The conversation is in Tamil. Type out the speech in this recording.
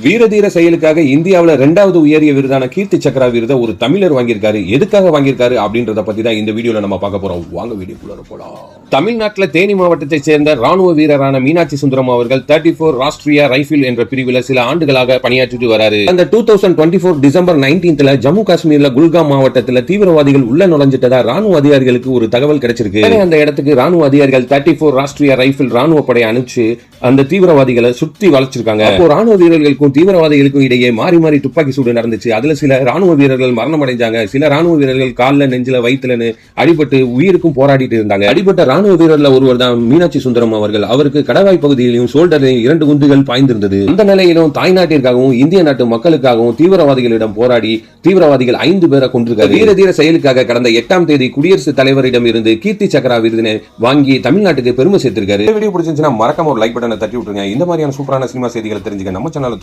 வீரதீர செயலுக்காக இந்தியாவில் 2வது உயரிய விருதான கீர்த்தி சக்ரா விருதை ஒரு தமிழர் வாங்கியிருக்காரு. எதுக்காக வாங்கியிருக்காரு அப்படின்றத பத்தி தான் இந்த வீடியோல நம்ம பார்க்க போறோம். வாங்க வீடியோக்குள்ள போலாம். தமிழ்நாட்டில் தேனி மாவட்டத்தை சேர்ந்த ராணுவ வீரரான மீனாட்சி சுந்தரம் அவர்கள் 34 ராஷ்டிரிய ரைபிள் என்ற பிரிவில் சில ஆண்டுகளாக பணியாற்றிட்டு வராரு. அந்த 2024 டிசம்பர் 19th ஜம்மு காஷ்மீர்ல குல்காம் மாவட்டத்தில் தீவிரவாதிகள் உள்ள நுழைஞ்சிட்டதா ராணுவ அதிகாரிகளுக்கு ஒரு தகவல் கிடைச்சிருக்கு. அந்த இடத்துக்கு ராணுவ அதிகாரிகள் 34 ராஷ்டிரிய ரைபிள் ராணுவ படை அனுப்பிச்சு அந்த தீவிரவாதிகளை சுத்தி வளைச்சிருக்காங்க. அப்போ ராணுவ வீரர்களுக்கும் தீவிரவாதிகளுக்கும் இடையே மாறி மாறி துப்பாக்கி சூடு நடந்துச்சு. அதுல சில ராணுவ வீரர்கள் மரணம் அடைஞ்சாங்க. சில ராணுவ வீரர்கள் கால்ல நெஞ்சில வயிற்றுலன்னு அடிபட்டு உயிருக்கும் போராடிட்டு இருந்தாங்க. அடிபட்ட ராணுவ வீரர்ல ஒருவர் தான் மீனாட்சி சுந்தரம் அவர்கள். அவருக்கு கடவாய் பகுதியிலும் ஷோல்டரிலும் 2 குண்டுகள் பாய்ந்திருந்தது. அந்த நிலையிலும் தாய்நாட்டிற்காகவும் இந்திய நாட்டு மக்களுக்காகவும் தீவிரவாதிகளிடம் போராடி தீவிரவாதிகள் 5 பேரை கொண்டிருக்காரு. வீரதீர செயலுக்காக கடந்த 8ஆம் தேதி குடியரசுத் தலைவரிடம் இருந்து கீர்த்தி சக்ரா விருதினை வாங்கி தமிழ்நாட்டுக்கு பெருமை சேர்த்திருக்காரு. வீடியோ பிடிச்சிருந்துச்சுன்னா மறக்காம ஒரு லைக் பட்டனை தட்டி விட்டுருங்க. இந்த மாதிரியான சூப்பரான சினிமா செய்திகளை தெரிஞ்சுக்க நம்ம சேனலை